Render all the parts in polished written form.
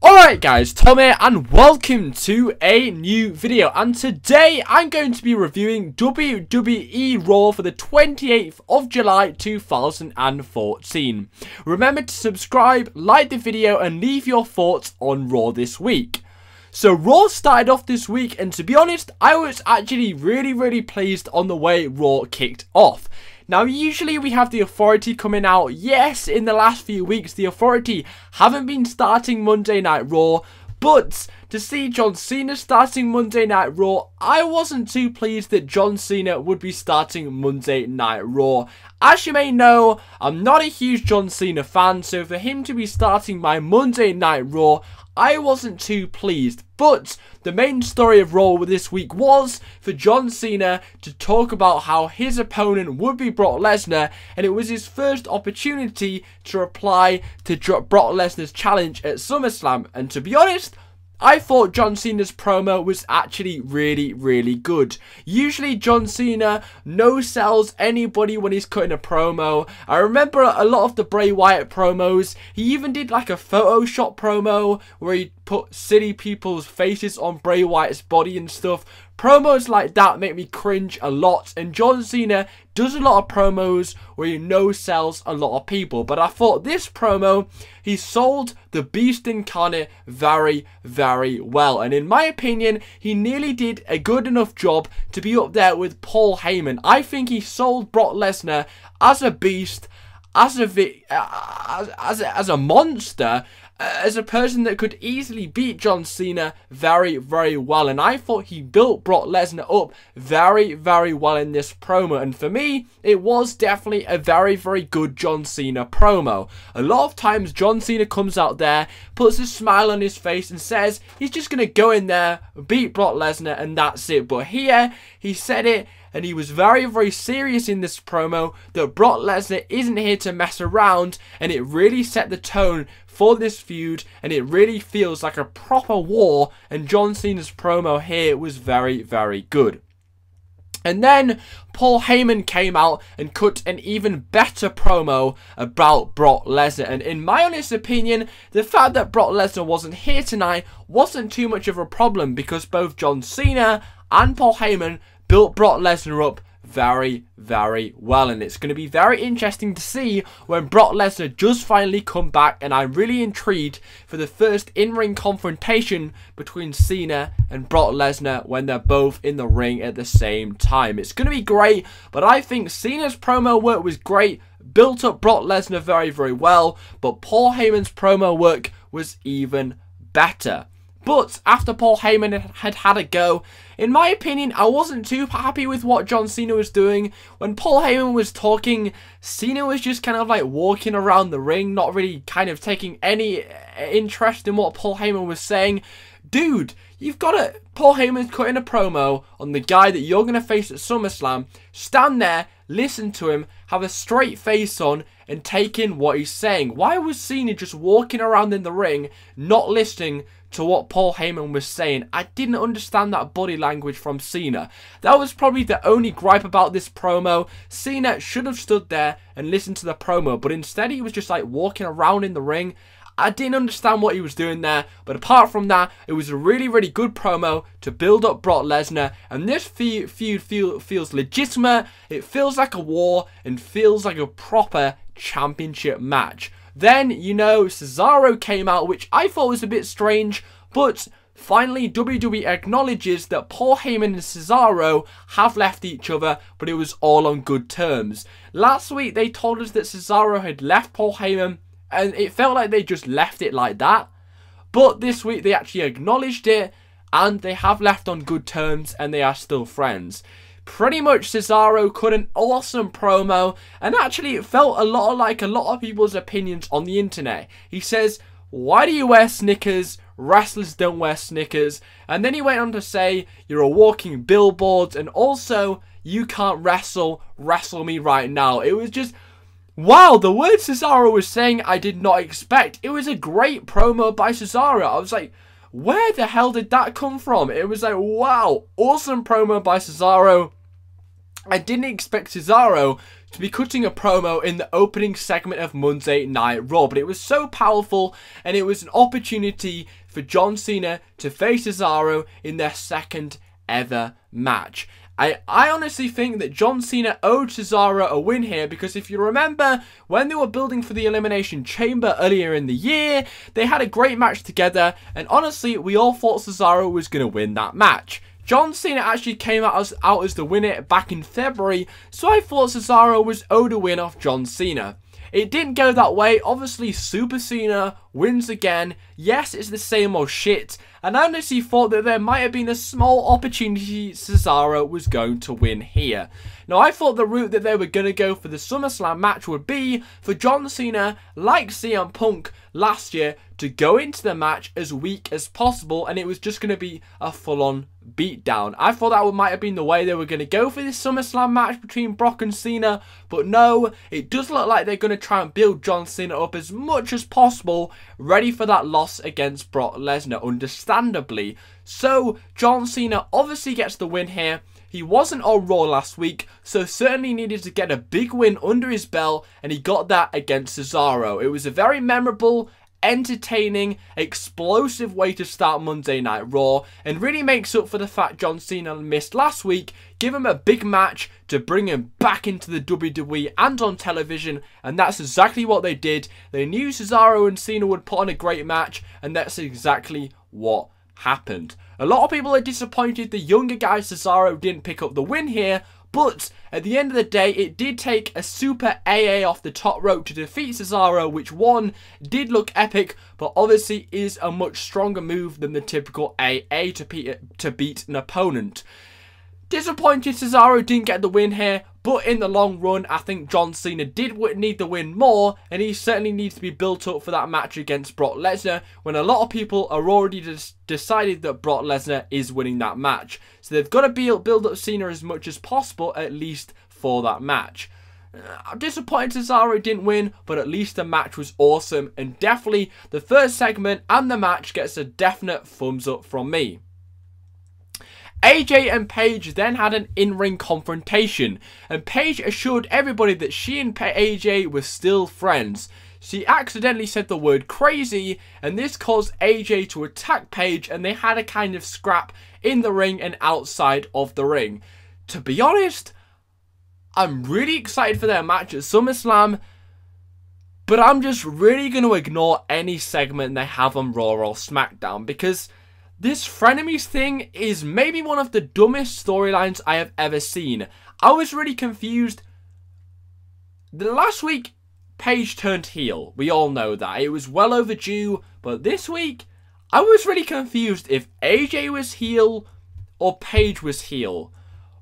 Alright guys, Tom here and welcome to a new video, and today I'm going to be reviewing WWE Raw for the 28th of July 2014. Remember to subscribe, like the video and leave your thoughts on Raw this week. So Raw started off this week, and to be honest, I was actually really pleased on the way Raw kicked off. Now, usually we have the Authority coming out. Yes, in the last few weeks, the Authority haven't been starting Monday Night Raw. But to see John Cena starting Monday Night Raw, I wasn't too pleased that John Cena would be starting Monday Night Raw. As you may know, I'm not a huge John Cena fan, so for him to be starting my Monday Night Raw, I wasn't too pleased. But the main story of Raw this week was for John Cena to talk about how his opponent would be Brock Lesnar, and it was his first opportunity to reply to Brock Lesnar's challenge at SummerSlam. And to be honest, I thought John Cena's promo was actually really good. Usually John Cena no-sells anybody when he's cutting a promo. I remember a lot of the Bray Wyatt promos. He even did like a Photoshop promo where he put silly people's faces on Bray Wyatt's body and stuff. Promos like that make me cringe a lot, and John Cena does a lot of promos where he no-sells a lot of people. But I thought this promo, he sold the Beast Incarnate very well. And in my opinion, he nearly did a good enough job to be up there with Paul Heyman. I think he sold Brock Lesnar as a beast, as a monster, as a person that could easily beat John Cena very well. And I thought he built Brock Lesnar up very well in this promo. And for me, it was definitely a very good John Cena promo. A lot of times John Cena comes out there, puts a smile on his face and says he's just going to go in there, beat Brock Lesnar, and that's it. But here, he said it, and he was very serious in this promo that Brock Lesnar isn't here to mess around, and it really set the tone for this feud, and it really feels like a proper war, and John Cena's promo here was very good. And then Paul Heyman came out and cut an even better promo about Brock Lesnar. And in my honest opinion, the fact that Brock Lesnar wasn't here tonight wasn't too much of a problem, because both John Cena and Paul Heyman built Brock Lesnar up very well, and it's going to be very interesting to see when Brock Lesnar does finally come back. And I'm really intrigued for the first in-ring confrontation between Cena and Brock Lesnar when they're both in the ring at the same time. It's going to be great, but I think Cena's promo work was great, built up Brock Lesnar very well, but Paul Heyman's promo work was even better. But after Paul Heyman had a go, in my opinion, I wasn't too happy with what John Cena was doing. When Paul Heyman was talking, Cena was just kind of like walking around the ring, not really kind of taking any interest in what Paul Heyman was saying. Dude, you've got to... Paul Heyman's cutting a promo on the guy that you're going to face at SummerSlam. Stand there, listen to him, have a straight face on, and take in what he's saying. Why was Cena just walking around in the ring, not listening to what Paul Heyman was saying? I didn't understand that body language from Cena. That was probably the only gripe about this promo. Cena should have stood there and listened to the promo, but instead he was just like walking around in the ring. I didn't understand what he was doing there, but apart from that, it was a really good promo to build up Brock Lesnar, and this feud feels legitimate. It feels like a war and feels like a proper championship match. Then, you know, Cesaro came out, which I thought was a bit strange, but finally WWE acknowledges that Paul Heyman and Cesaro have left each other, but it was all on good terms. Last week they told us that Cesaro had left Paul Heyman, and it felt like they just left it like that. But this week they actually acknowledged it, and they have left on good terms, and they are still friends. Pretty much Cesaro cut an awesome promo, and actually it felt a lot like a lot of people's opinions on the internet. He says, "Why do you wear Snickers? Wrestlers don't wear Snickers." And then he went on to say, "You're a walking billboard, and also you can't wrestle me right now." It was just... wow, the words Cesaro was saying I did not expect. It was a great promo by Cesaro. I was like, where the hell did that come from? It was like, wow, awesome promo by Cesaro. I didn't expect Cesaro to be cutting a promo in the opening segment of Monday Night Raw, but it was so powerful, and it was an opportunity for John Cena to face Cesaro in their second ever match. I honestly think that John Cena owed Cesaro a win here, because if you remember, when they were building for the Elimination Chamber earlier in the year, they had a great match together, and honestly, we all thought Cesaro was going to win that match. John Cena actually came out as the winner back in February, so I thought Cesaro was owed a win off John Cena. It didn't go that way. Obviously, Super Cena wins again. Yes, it's the same old shit. And I honestly thought that there might have been a small opportunity Cesaro was going to win here. Now, I thought the route that they were going to go for the SummerSlam match would be for John Cena, like CM Punk last year, to go into the match as weak as possible, and it was just going to be a full-on beatdown. I thought that might have been the way they were going to go for this SummerSlam match between Brock and Cena, but no, it does look like they're going to try and build John Cena up as much as possible, ready for that loss against Brock Lesnar, understandably. So, John Cena obviously gets the win here. He wasn't on Raw last week, so certainly needed to get a big win under his belt, and he got that against Cesaro. It was a very memorable, entertaining, explosive way to start Monday Night Raw, and really makes up for the fact John Cena missed last week. Give him a big match to bring him back into the WWE and on television, and that's exactly what they did. They knew Cesaro and Cena would put on a great match, and that's exactly what happened. A lot of people are disappointed the younger guy Cesaro didn't pick up the win here, but at the end of the day, it did take a super AA off the top rope to defeat Cesaro, which one did look epic, but obviously is a much stronger move than the typical AA to beat an opponent. Disappointed Cesaro didn't get the win here, but in the long run, I think John Cena did need the win more, and he certainly needs to be built up for that match against Brock Lesnar, when a lot of people are already decided that Brock Lesnar is winning that match. So they've got to build up Cena as much as possible, at least for that match. I'm disappointed Cesaro didn't win, but at least the match was awesome, and definitely the first segment and the match gets a definite thumbs up from me. AJ and Paige then had an in-ring confrontation, and Paige assured everybody that she and AJ were still friends. She accidentally said the word crazy, and this caused AJ to attack Paige, and they had a kind of scrap in the ring and outside of the ring. To be honest, I'm really excited for their match at SummerSlam, but I'm just really going to ignore any segment they have on Raw or SmackDown, because this frenemies thing is maybe one of the dumbest storylines I have ever seen. I was really confused. The last week, Paige turned heel. We all know that. It was well overdue. But this week, I was really confused if AJ was heel or Paige was heel.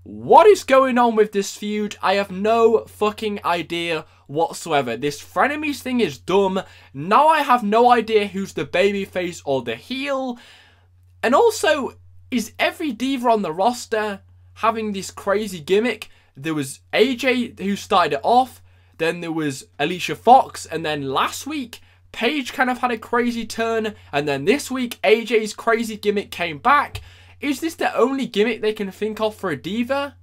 What is going on with this feud? I have no fucking idea whatsoever. This frenemies thing is dumb. Now I have no idea who's the babyface or the heel. And also, is every diva on the roster having this crazy gimmick? There was AJ who started it off, then there was Alicia Fox, and then last week, Paige kind of had a crazy turn, and then this week, AJ's crazy gimmick came back. Is this the only gimmick they can think of for a diva?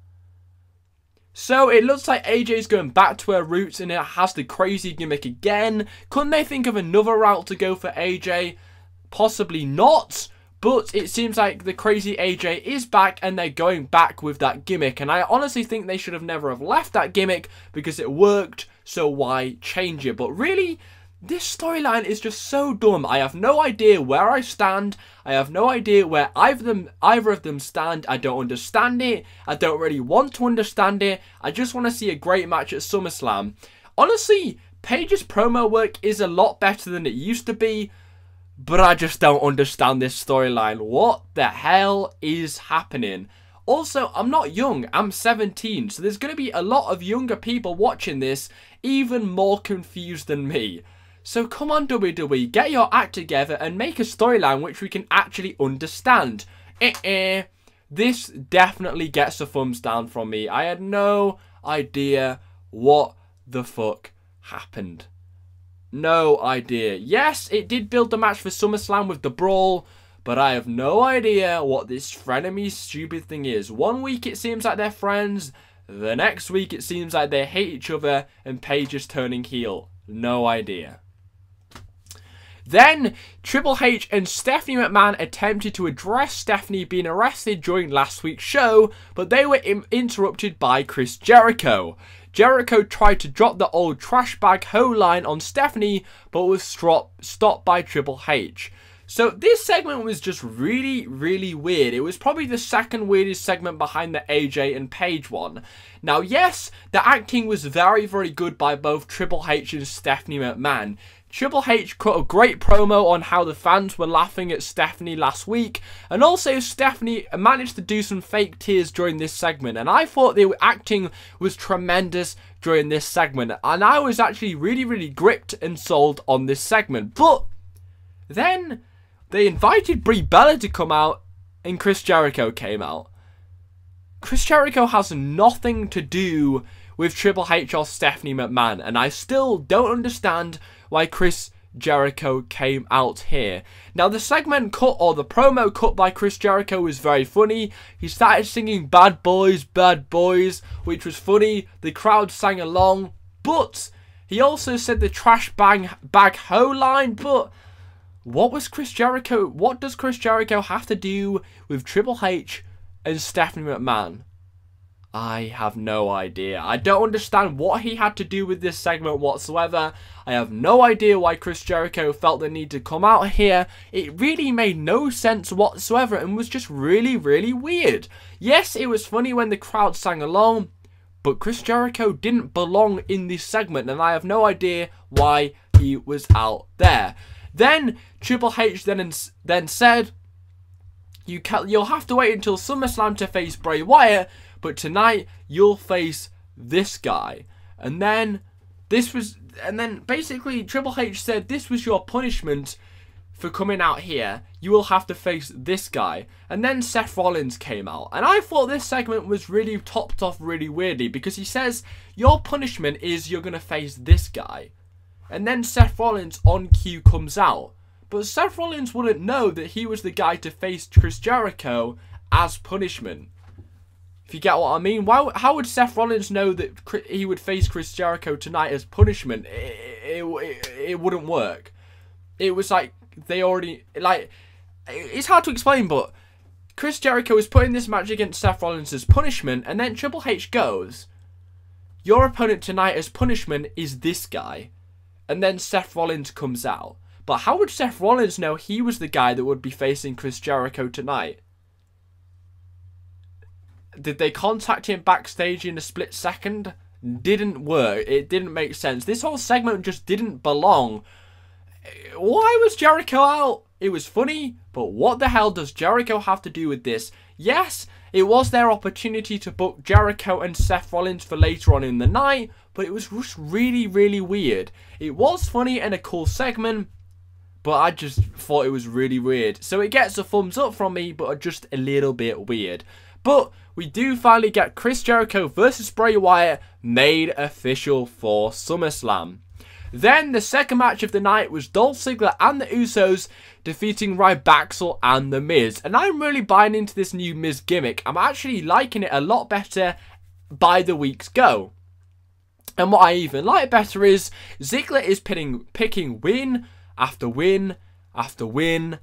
So it looks like AJ's going back to her roots and it has the crazy gimmick again. Couldn't they think of another route to go for AJ? Possibly not. But it seems like the crazy AJ is back and they're going back with that gimmick. And I honestly think they should have never have left that gimmick because it worked, so why change it? But really, this storyline is just so dumb. I have no idea where I stand. I have no idea where either of them stand. I don't understand it. I don't really want to understand it. I just want to see a great match at SummerSlam. Honestly, Paige's promo work is a lot better than it used to be. But I just don't understand this storyline. What the hell is happening? Also, I'm not young. I'm 17. So there's going to be a lot of younger people watching this, even more confused than me. So come on, WWE, get your act together and make a storyline which we can actually understand. This definitely gets a thumbs down from me. I had no idea what the fuck happened. No idea. Yes, it did build the match for SummerSlam with the brawl, but I have no idea what this frenemy stupid thing is. One week it seems like they're friends, The next week, it seems like they hate each other and Paige is turning heel. No idea. Then, Triple H and Stephanie McMahon attempted to address Stephanie being arrested during last week's show, but they were interrupted by Chris Jericho. Jericho tried to drop the old trash bag hoe line on Stephanie, but was stopped by Triple H. So this segment was just really, really weird. It was probably the second weirdest segment behind the AJ and Paige one. Now, yes, the acting was very, very good by both Triple H and Stephanie McMahon. Triple H cut a great promo on how the fans were laughing at Stephanie last week, and also Stephanie managed to do some fake tears during this segment, and I thought the acting was tremendous during this segment, and I was actually really, really gripped and sold on this segment. But then they invited Brie Bella to come out, and Chris Jericho came out. Chris Jericho has nothing to do with Triple H or Stephanie McMahon, and I still don't understand why Chris Jericho came out here. Now, the segment cut, or the promo cut by Chris Jericho was very funny. He started singing bad boys, which was funny. The crowd sang along, but he also said the trash bag hoe line, but what does Chris Jericho have to do with Triple H and Stephanie McMahon? I have no idea. I don't understand what he had to do with this segment whatsoever. I have no idea why Chris Jericho felt the need to come out here. It really made no sense whatsoever and was just really, really weird. Yes, it was funny when the crowd sang along, but Chris Jericho didn't belong in this segment, and I have no idea why he was out there. Then Triple H then said, you'll have to wait until SummerSlam to face Bray Wyatt, but tonight you'll face this guy. And then basically Triple H said, this was your punishment for coming out here. You will have to face this guy. And then Seth Rollins came out, and I thought this segment was really topped off really weirdly, because he says your punishment is you're gonna face this guy. And then Seth Rollins on cue comes out, but Seth Rollins wouldn't know that he was the guy to face Chris Jericho as punishment. If you get what I mean, how would Seth Rollins know that he would face Chris Jericho tonight as punishment? It wouldn't work. It was like they already, like, it's hard to explain, but Chris Jericho is putting this match against Seth Rollins as punishment, and then Triple H goes, your opponent tonight as punishment is this guy. And then Seth Rollins comes out. But how would Seth Rollins know he was the guy that would be facing Chris Jericho tonight? Did they contact him backstage in a split second? Didn't work. It didn't make sense. This whole segment just didn't belong. Why was Jericho out? It was funny, but what the hell does Jericho have to do with this? Yes, it was their opportunity to book Jericho and Seth Rollins for later on in the night, but it was just really, really weird. It was funny and a cool segment, but I just thought it was really weird. So it gets a thumbs up from me, but just a little bit weird. But we do finally get Chris Jericho versus Bray Wyatt made official for SummerSlam. Then the second match of the night was Dolph Ziggler and the Usos defeating Ryback and The Miz. And I'm really buying into this new Miz gimmick. I'm actually liking it a lot better by the weeks go. And what I even like better is Ziggler is picking win after win after win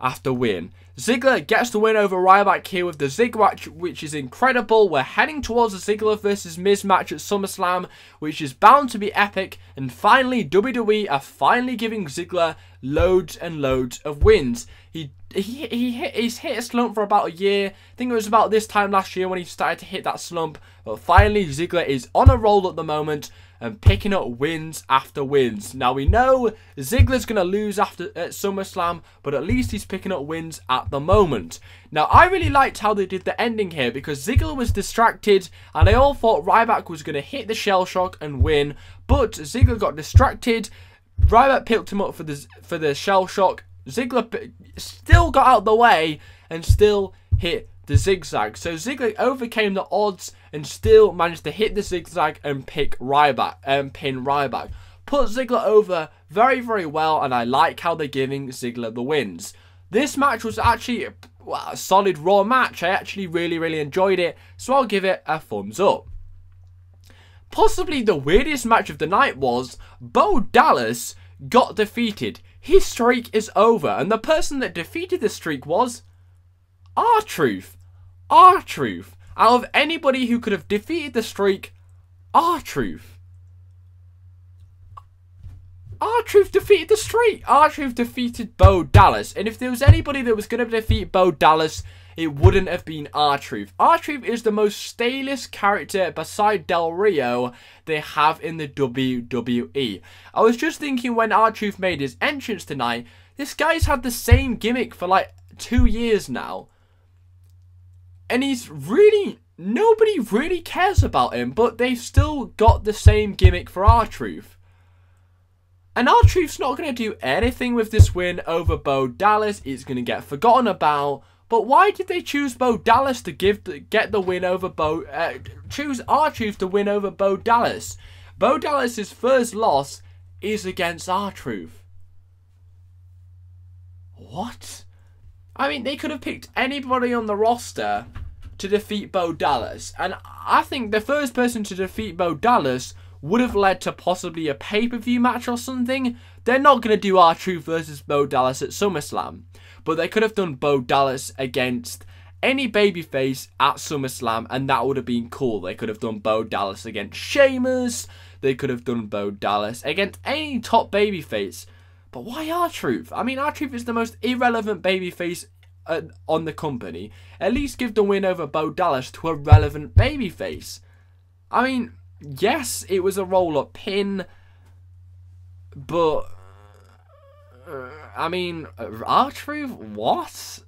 after win. Ziggler gets the win over Ryback here with the Zig match, which is incredible. We're heading towards the Ziggler versus Miz match at SummerSlam, which is bound to be epic. And finally, WWE are finally giving Ziggler loads and loads of wins. He's hit a slump for about a year. I think it was about this time last year when he started to hit that slump. But finally, Ziggler is on a roll at the moment and picking up wins after wins. Now, we know Ziggler's going to lose at SummerSlam, but at least he's picking up wins at the moment. Now, I really liked how they did the ending here, because Ziggler was distracted, and they all thought Ryback was going to hit the shell shock and win, but Ziggler got distracted. Ryback picked him up for the shell shock. Ziggler still got out of the way and still hit the zigzag. So Ziggler overcame the odds and still managed to hit the zigzag and pin Ryback. Put Ziggler over very, very well, and I like how they're giving Ziggler the wins. This match was actually a solid Raw match. I actually really, really enjoyed it, so I'll give it a thumbs up. possibly the weirdest match of the night was Bo Dallas got defeated. His streak is over, and the person that defeated the streak was RTruth. RTruth. Out of anybody who could have defeated the streak, RTruth. RTruth defeated the streak. RTruth defeated Bo Dallas. And if there was anybody that was going to defeat Bo Dallas, it wouldn't have been RTruth. RTruth is the most stalest character beside Del Rio they have in the WWE. I was just thinking when RTruth made his entrance tonight, this guy's had the same gimmick for like 2 years now. And he's really, nobody really cares about him, but they've still got the same gimmick for RTruth. And RTruth's not going to do anything with this win over Bo Dallas. It's going to get forgotten about. But why did they choose Bo Dallas to get the win over choose RTruth to win over Bo Dallas? Bo Dallas's first loss is against RTruth. What? I mean, they could have picked anybody on the roster to defeat Bo Dallas. And I think the first person to defeat Bo Dallas would have led to possibly a pay-per-view match or something. They're not going to do RTruth versus Bo Dallas at SummerSlam. But they could have done Bo Dallas against any babyface at SummerSlam, and that would have been cool. They could have done Bo Dallas against Sheamus. They could have done Bo Dallas against any top babyface. But why RTruth? I mean, RTruth is the most irrelevant babyface on the company. At least give the win over Bo Dallas to a relevant babyface. I mean, yes, it was a roll-up pin, but I mean, RTruth? What?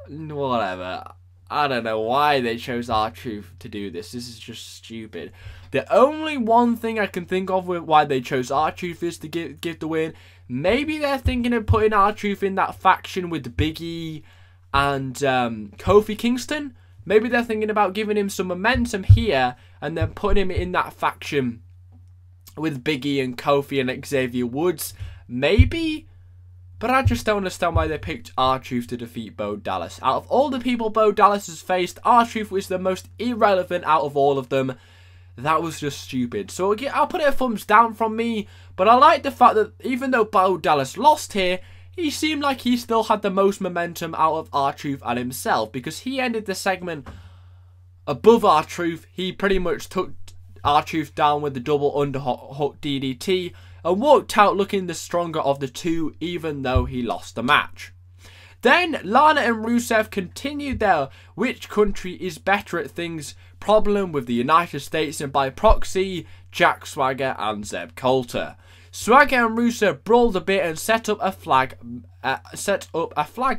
Whatever. I don't know why they chose RTruth to do this. This is just stupid. The only one thing I can think of with why they chose RTruth is to give the win. Maybe they're thinking of putting RTruth in that faction with Big E and Kofi Kingston. Maybe they're thinking about giving him some momentum here and then putting him in that faction with Big E and Kofi and Xavier Woods. Maybe. But I just don't understand why they picked RTruth to defeat Bo Dallas. Out of all the people Bo Dallas has faced, RTruth was the most irrelevant out of all of them. That was just stupid. So I'll put it a thumbs down from me. But I like the fact that even though Bo Dallas lost here, he seemed like he still had the most momentum out of RTruth and himself. Because he ended the segment above RTruth. He pretty much took RTruth down with the double underhook DDT. And walked out looking the stronger of the two, even though he lost the match. Then Lana and Rusev continued their which country is better at things problem with the United States and by proxy Jack Swagger and Zeb Colter. Swagger and Rusev brawled a bit and set up a flag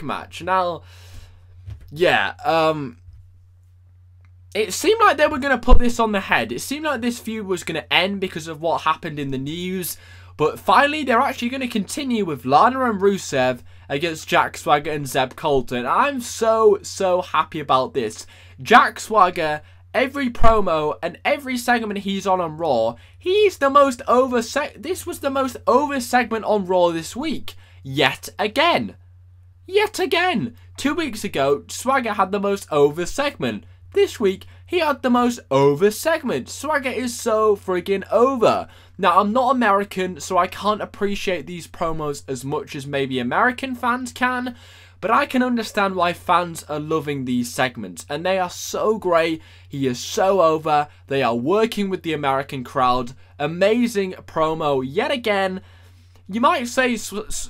match. Now, yeah, it seemed like they were going to put this on the head. It seemed like this feud was going to end because of what happened in the news. But finally, they're actually going to continue with Lana and Rusev against Jack Swagger and Zeb Colter. And I'm so happy about this. Jack Swagger, every promo and every segment he's on Raw, he's the most over... This was the most over segment on Raw this week. Yet again. 2 weeks ago, Swagger had the most over segment. This week, he had the most over segment. Swagger is so friggin' over. Now, I'm not American, so I can't appreciate these promos as much as maybe American fans can. But I can understand why fans are loving these segments. And they are so great. He is so over. They are working with the American crowd. Amazing promo yet again. You might say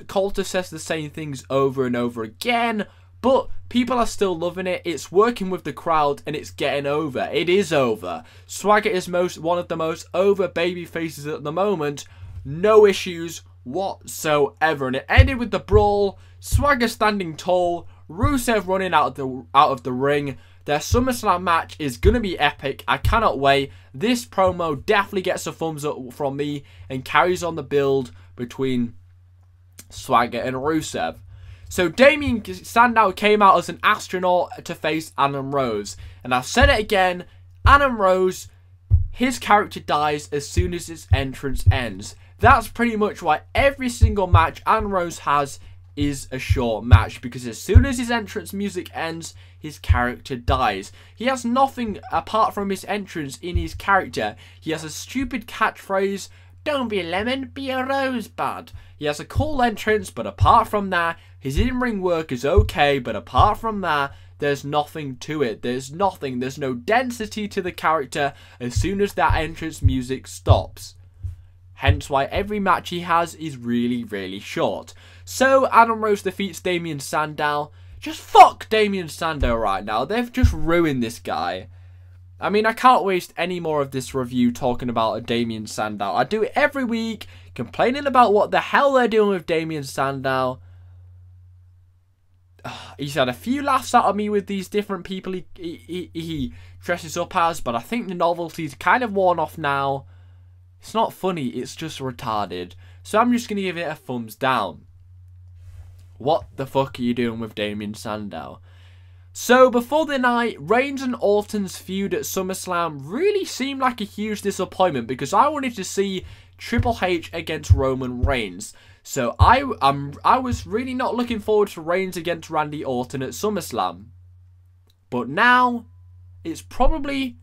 Colter says the same things over and over again. But people are still loving it. It's working with the crowd and it's getting over. It is over. Swagger is one of the most over baby faces at the moment. No issues whatsoever. And it ended with the brawl. Swagger standing tall. Rusev running out of the ring. Their SummerSlam match is going to be epic. I cannot wait. This promo definitely gets a thumbs up from me and carries on the build between Swagger and Rusev. So Damien Sandow came out as an astronaut to face Adam Rose. And I've said it again, Adam Rose, his character dies as soon as his entrance ends. That's pretty much why every single match Adam Rose has is a short match, because as soon as his entrance music ends, his character dies. He has nothing apart from his entrance in his character. He has a stupid catchphrase, "Don't be a lemon, be a rosebud." He has a cool entrance, but apart from that, his in-ring work is okay, but apart from that, there's nothing to it. There's nothing. There's no density to the character as soon as that entrance music stops. Hence why every match he has is really, really short. So, Adam Rose defeats Damien Sandow. Just fuck Damien Sandow right now. They've just ruined this guy. I mean, I can't waste any more of this review talking about a Damien Sandow. I do it every week, complaining about what the hell they're doing with Damien Sandow. He's had a few laughs out of me with these different people he dresses up as, but I think the novelty's kind of worn off now. It's not funny, it's just retarded. So I'm just going to give it a thumbs down. What the fuck are you doing with Damien Sandow? So before the night, Reigns and Orton's feud at SummerSlam really seemed like a huge disappointment, because I wanted to see Triple H against Roman Reigns. So I was really not looking forward to Reigns against Randy Orton at SummerSlam. But now, it's probably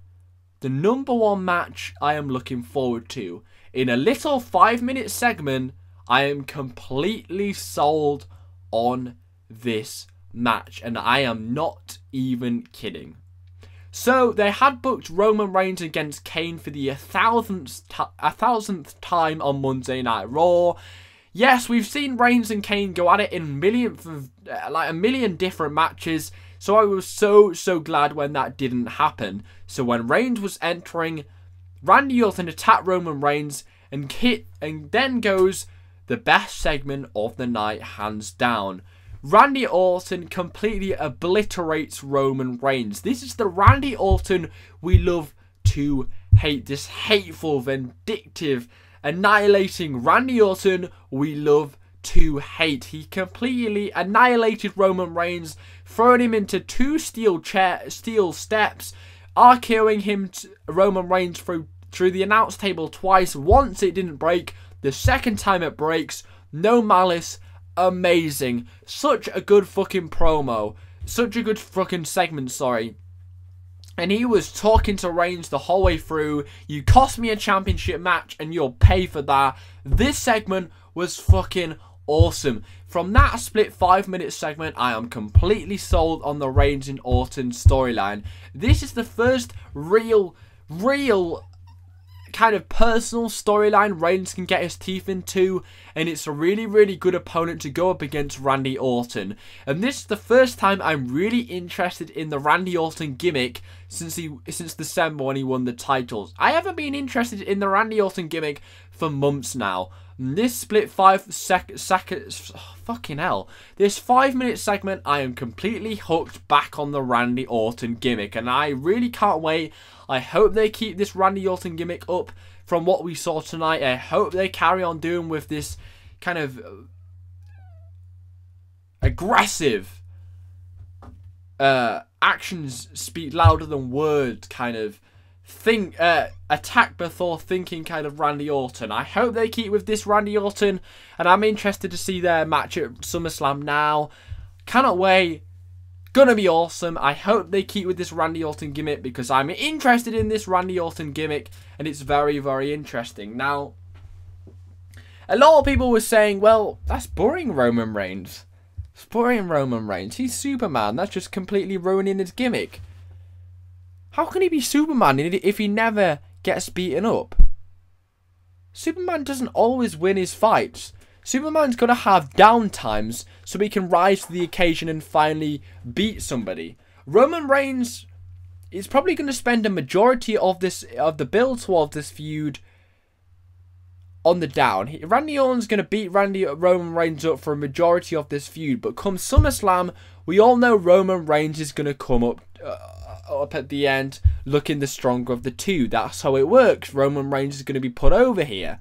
the #1 match I am looking forward to. In a little 5-minute segment, I am completely sold on this match, and I am not even kidding. So they had booked Roman Reigns against Kane for the 1,000th time on Monday Night Raw. Yes, we've seen Reigns and Kane go at it in a million different matches, so I was so glad when that didn't happen. So when Reigns was entering, Randy Orton attacked Roman Reigns and then goes the best segment of the night, hands down. Randy Orton completely obliterates Roman Reigns. This is the Randy Orton we love to hate. This hateful, vindictive, annihilating Randy Orton we love to hate. He completely annihilated Roman Reigns, throwing him into 2 steel steps, RKOing him, Roman Reigns, through the announce table twice. Once it didn't break, the second time it breaks. No malice. Amazing. Such a good fucking promo. Such a good fucking segment, sorry. And he was talking to Reigns the whole way through. You cost me a championship match and you'll pay for that. This segment was fucking awesome. From that split 5-minute segment, I am completely sold on the Reigns and Orton storyline. This is the first real kind of personal storyline Reigns can get his teeth into, and it's a really good opponent to go up against Randy Orton. And this is the first time I'm really interested in the Randy Orton gimmick since December when he won the titles. I haven't been interested in the Randy Orton gimmick for months now. And this split 5 seconds, fucking hell. This 5-minute segment, I am completely hooked back on the Randy Orton gimmick, and I really can't wait. I hope they keep this Randy Orton gimmick up from what we saw tonight. I hope they carry on doing with this kind of aggressive, actions speak louder than words kind of attack before thinking kind of Randy Orton. I hope they keep with this Randy Orton, and I'm interested to see their match at SummerSlam now. Cannot wait. Gonna be awesome. I hope they keep with this Randy Orton gimmick, because I'm interested in this Randy Orton gimmick, and it's very interesting. Now, a lot of people were saying, well, that's boring, Roman Reigns. It's boring, Roman Reigns. He's Superman. That's just completely ruining his gimmick. How can he be Superman if he never gets beaten up? Superman doesn't always win his fights. Superman's got to have down times so he can rise to the occasion and finally beat somebody. Roman Reigns is probably going to spend a majority of the build towards this feud on the down. Randy Orton's going to beat Roman Reigns up for a majority of this feud, but come SummerSlam, we all know Roman Reigns is going to come up at the end looking the stronger of the two. That's how it works. Roman Reigns is going to be put over here.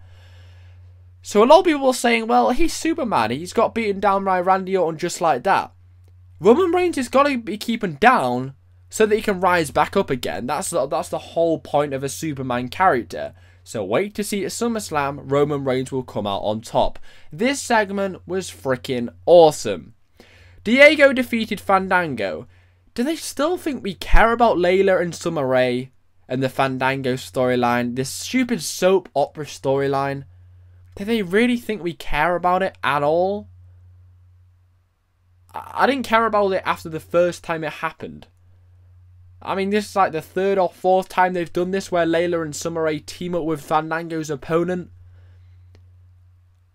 So a lot of people are saying, well, he's Superman. He's got beaten down by Randy Orton just like that. Roman Reigns has got to be keeping down so that he can rise back up again. That's the whole point of a Superman character. So wait to see at SummerSlam, Roman Reigns will come out on top. This segment was freaking awesome. Diego defeated Fandango. Do they still think we care about Layla and Summer Rae and the Fandango storyline? This stupid soap opera storyline? Do they really think we care about it at all? I didn't care about it after the first time it happened. I mean, this is like the third or fourth time they've done this where Layla and Summer Rae team up with Fandango's opponent.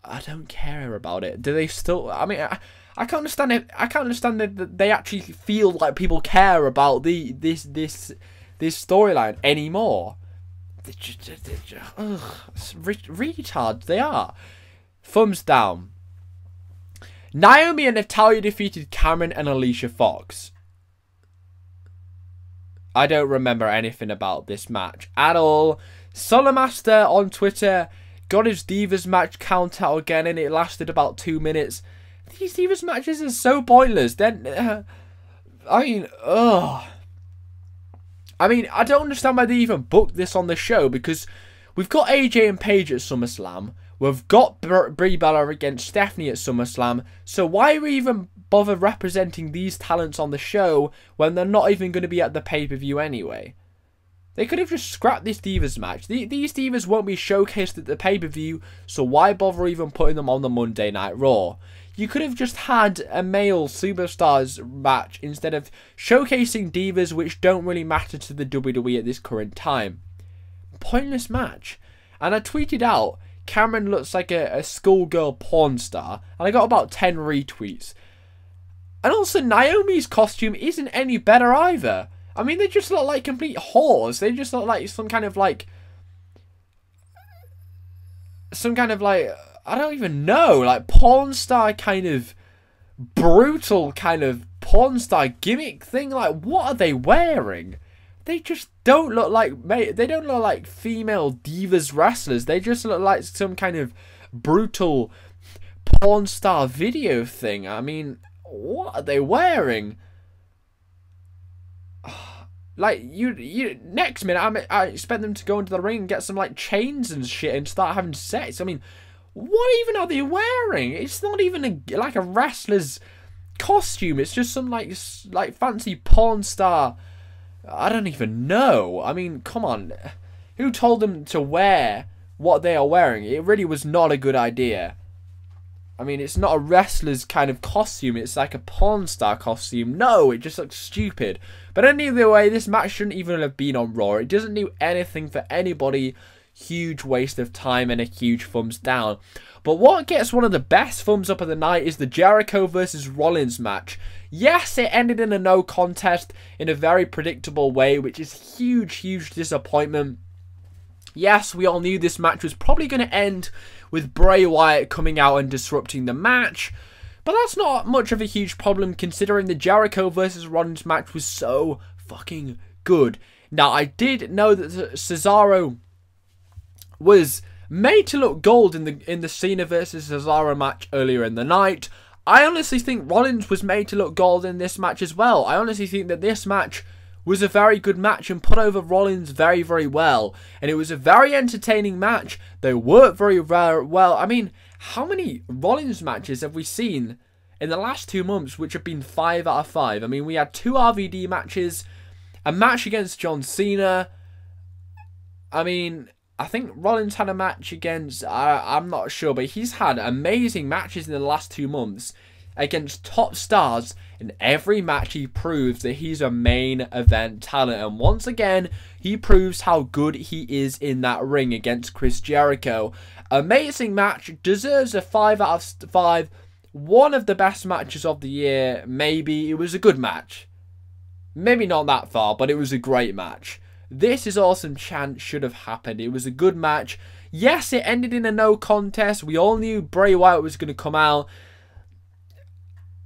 I don't care about it. Do they still... I mean, I can't understand it. I can't understand that they actually feel like people care about this storyline anymore. Retards, they are. Thumbs down. Naomi and Natalya defeated Cameron and Alicia Fox. I don't remember anything about this match at all. Solamaster on Twitter got his Divas match count out again, and it lasted about 2 minutes. These Divas matches are so pointless. Then, I mean, ugh. I mean, I don't understand why they even booked this on the show, because we've got AJ and Paige at SummerSlam. We've got Brie Bella against Stephanie at SummerSlam. So why are we even bother representing these talents on the show when they're not even going to be at the pay-per-view anyway? They could have just scrapped this Divas match. These Divas won't be showcased at the pay-per-view, so why bother even putting them on the Monday Night Raw? You could have just had a male superstars match instead of showcasing Divas which don't really matter to the WWE at this current time. Pointless match. And I tweeted out, Cameron looks like a schoolgirl porn star, and I got about 10 retweets. And also, Naomi's costume isn't any better either. I mean, they just look like complete whores. They just look like some kind of like, I don't even know, like porn star kind of brutal kind of porn star gimmick thing. Like, what are they wearing? They just don't look like, they don't look like female divas wrestlers. They just look like some kind of brutal porn star video thing. I mean, what are they wearing? Like, you next minute, I expect them to go into the ring and get some, like, chains and shit and start having sex. I mean, what even are they wearing? It's not even like a wrestler's costume. It's just some, like fancy porn star. I don't even know. I mean, come on. Who told them to wear what they are wearing? It really was not a good idea. I mean, it's not a wrestler's kind of costume. It's like a porn star costume. No, it just looks stupid. But anyway, way, this match shouldn't even have been on Raw. It doesn't do anything for anybody. Huge waste of time and a huge thumbs down. But what gets one of the best thumbs up of the night is the Jericho versus Rollins match. Yes, it ended in a no contest in a very predictable way, which is huge disappointment. Yes, we all knew this match was probably going to end with Bray Wyatt coming out and disrupting the match. But that's not much of a huge problem considering the Jericho versus Rollins match was so fucking good. Now, I did know that Cesaro was made to look gold in the Cena versus Cesaro match earlier in the night. I honestly think Rollins was made to look gold in this match as well. I honestly think that this match was a very good match and put over Rollins very well. And it was a very entertaining match. They worked very well. I mean, how many Rollins matches have we seen in the last 2 months which have been 5 out of 5? I mean, we had 2 RVD matches, a match against John Cena. I mean, I think Rollins had a match against, I'm not sure, but he's had amazing matches in the last 2 months against top stars. In every match, he proves that he's a main event talent. And once again, he proves how good he is in that ring against Chris Jericho. Amazing match. Deserves a 5 out of 5. One of the best matches of the year. Maybe. It was a good match. Maybe not that far, but it was a great match. This is awesome chant should have happened. It was a good match. Yes, it ended in a no contest. We all knew Bray Wyatt was going to come out.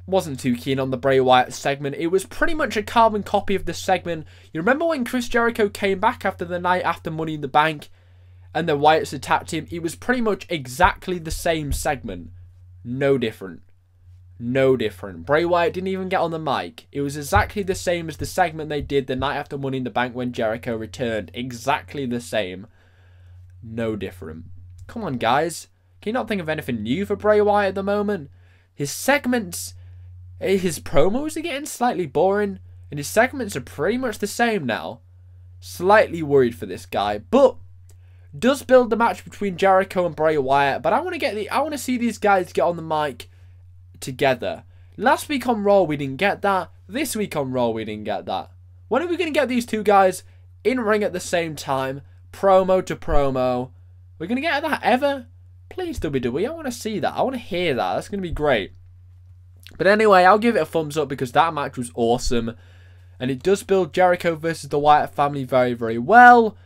Wasn't too keen on the Bray Wyatt segment. It was pretty much a carbon copy of the segment. You remember when Chris Jericho came back after the night after Money in the Bank and the Wyatts attacked him? It was pretty much exactly the same segment. No different. No different. Bray Wyatt didn't even get on the mic. It was exactly the same as the segment they did the night after Money in the Bank when Jericho returned. Exactly the same. no different. Come on, guys. Can you not think of anything new for Bray Wyatt at the moment? His segments, his promos are getting slightly boring, and his segments are pretty much the same now. Slightly worried for this guy, but does build the match between Jericho and Bray Wyatt. But I want to see these guys get on the mic together. Last week on Raw we didn't get that. This week on Raw we didn't get that. When are we going to get these two guys in ring at the same time, promo to promo? We're going to get that ever? Please, WWE, I want to see that. I want to hear that. That's going to be great. But anyway, I'll give it a thumbs up because that match was awesome. And it does build Jericho versus the Wyatt family very, very well.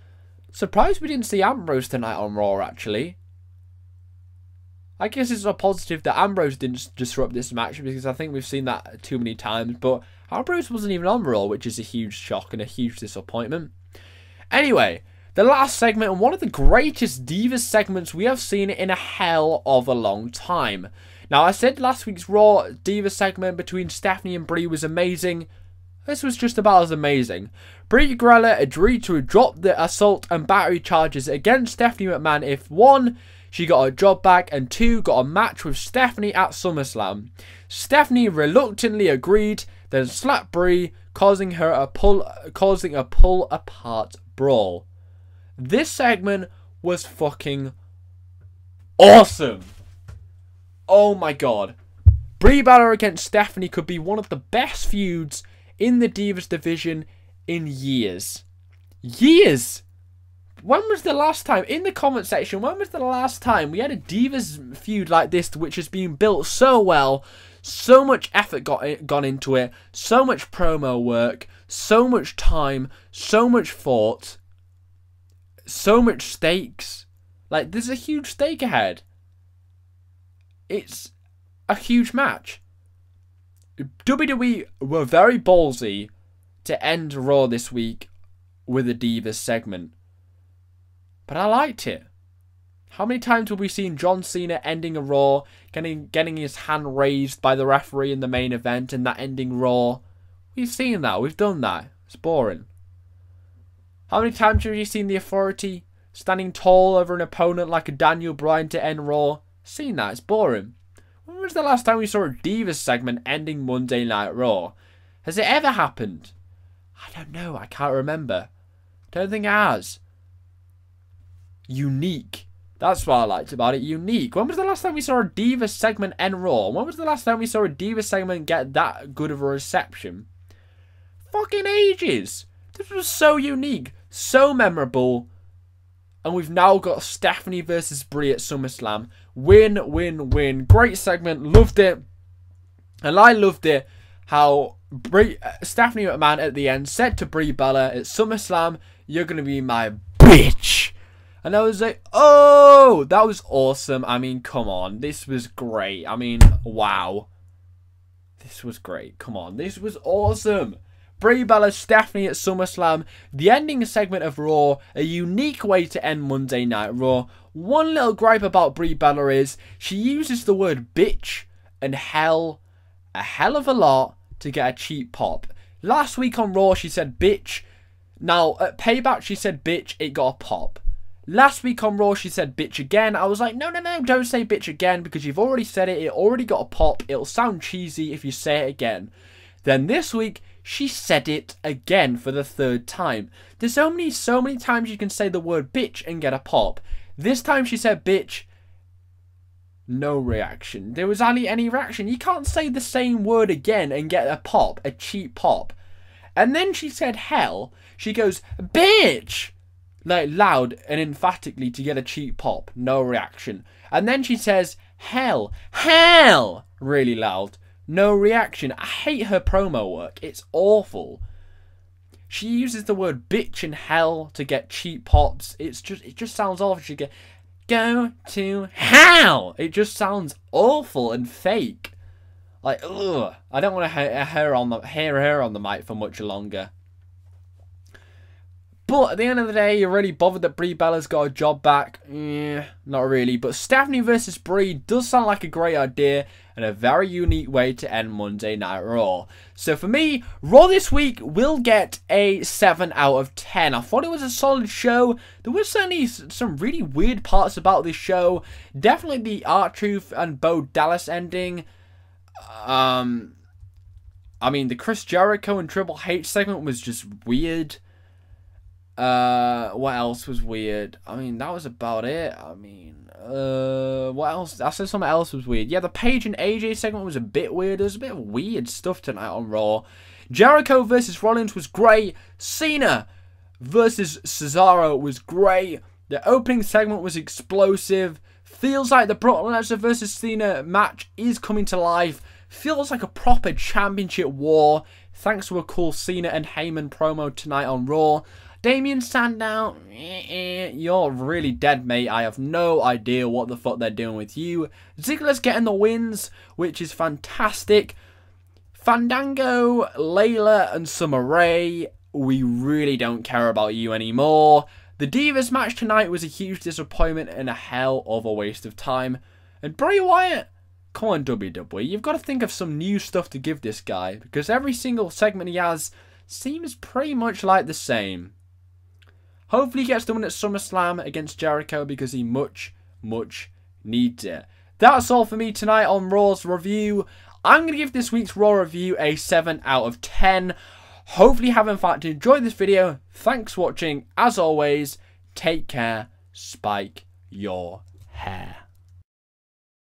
Surprised we didn't see Ambrose tonight on Raw, actually. I guess it's a positive that Ambrose didn't disrupt this match because I think we've seen that too many times. But Ambrose wasn't even on Raw, which is a huge shock and a huge disappointment. Anyway, the last segment and one of the greatest Divas segments we have seen in a hell of a long time. Now, I said last week's Raw Divas segment between Stephanie and Brie was amazing. This was just about as amazing. Brie Grella agreed to drop the assault and battery charges against Stephanie McMahon if 1, she got her job back, and 2, got a match with Stephanie at SummerSlam. Stephanie reluctantly agreed, then slapped Brie, causing a pull apart brawl. This segment was fucking awesome. Oh my god. Brie Bella against Stephanie could be one of the best feuds in the Divas division in years. Years! When was the last time, in the comment section, when was the last time we had a Divas feud like this, which has been built so well, so much effort gone into it, so much promo work, so much time, so much thought, so much stakes. Like, there's a huge stake ahead. It's a huge match. WWE were very ballsy to end Raw this week with a Divas segment. But I liked it. How many times have we seen John Cena ending a Raw, getting his hand raised by the referee in the main event and that ending Raw? We've seen that. We've done that. It's boring. How many times have you seen the Authority standing tall over an opponent like a Daniel Bryan to end Raw? Seen that. It's boring. When was the last time we saw a Divas segment ending Monday Night Raw? Has it ever happened? I don't know. I can't remember. Don't think it has. Unique. That's what I liked about it. Unique. When was the last time we saw a Divas segment end Raw? When was the last time we saw a Divas segment get that good of a reception? Fucking ages. This was so unique. So memorable. And we've now got Stephanie versus Brie at SummerSlam. Win, win, win. Great segment. Loved it. And I loved it how Stephanie McMahon at the end said to Brie Bella at SummerSlam, "You're going to be my bitch." And I was like, oh, that was awesome. I mean, come on. This was great. I mean, wow. This was great. Come on. This was awesome. Brie Bella, Stephanie at SummerSlam. The ending segment of Raw. A unique way to end Monday Night Raw. One little gripe about Brie Bella is she uses the word bitch and hell a hell of a lot to get a cheap pop. Last week on Raw, she said bitch. Now, at Payback, she said bitch. It got a pop. Last week on Raw, she said bitch again. I was like, no, no, no, don't say bitch again because you've already said it. It already got a pop. It'll sound cheesy if you say it again. Then this week, she said it again for the 3rd time. There's only so many times you can say the word bitch and get a pop. This time she said bitch. No reaction. There was hardly any reaction. You can't say the same word again and get a pop, a cheap pop. And then she said hell. She goes, bitch! Like loud and emphatically to get a cheap pop. No reaction. And then she says hell. Hell! Really loud. No reaction. I hate her promo work. It's awful. She uses the word bitch and hell to get cheap pops. It just sounds awful. She goes, go to hell. It just sounds awful and fake. Like, ugh. I don't want to hear her on the mic for much longer. But at the end of the day, you're really bothered that Brie Bella's got a job back? Yeah, not really. But Stephanie versus Brie does sound like a great idea and a very unique way to end Monday Night Raw. So for me, Raw this week will get a 7 out of 10. I thought it was a solid show. There was certainly some really weird parts about this show. Definitely the RTruth and Bo Dallas ending. I mean, the Chris Jericho and Triple H segment was just weird. What else was weird? I mean, that was about it. I mean, what else? I said something else was weird. Yeah, the Paige and AJ segment was a bit weird. There's a bit of weird stuff tonight on Raw. Jericho versus Rollins was great. Cena versus Cesaro was great. The opening segment was explosive. Feels like the Brock Lesnar versus Cena match is coming to life. Feels like a proper championship war. Thanks to a cool Cena and Heyman promo tonight on Raw. Damien Sandow, you're really dead, mate. I have no idea what the fuck they're doing with you. Ziggler's getting the wins, which is fantastic. Fandango, Layla, and Summer Rae, we really don't care about you anymore. The Divas match tonight was a huge disappointment and a hell of a waste of time. And Bray Wyatt, come on WWE, you've got to think of some new stuff to give this guy, because every single segment he has seems pretty much like the same. Hopefully he gets the win at SummerSlam against Jericho because he much needs it. That's all for me tonight on Raw's review. I'm going to give this week's Raw review a 7 out of 10. Hopefully you have in fact enjoyed this video. Thanks for watching. As always, take care. Spike your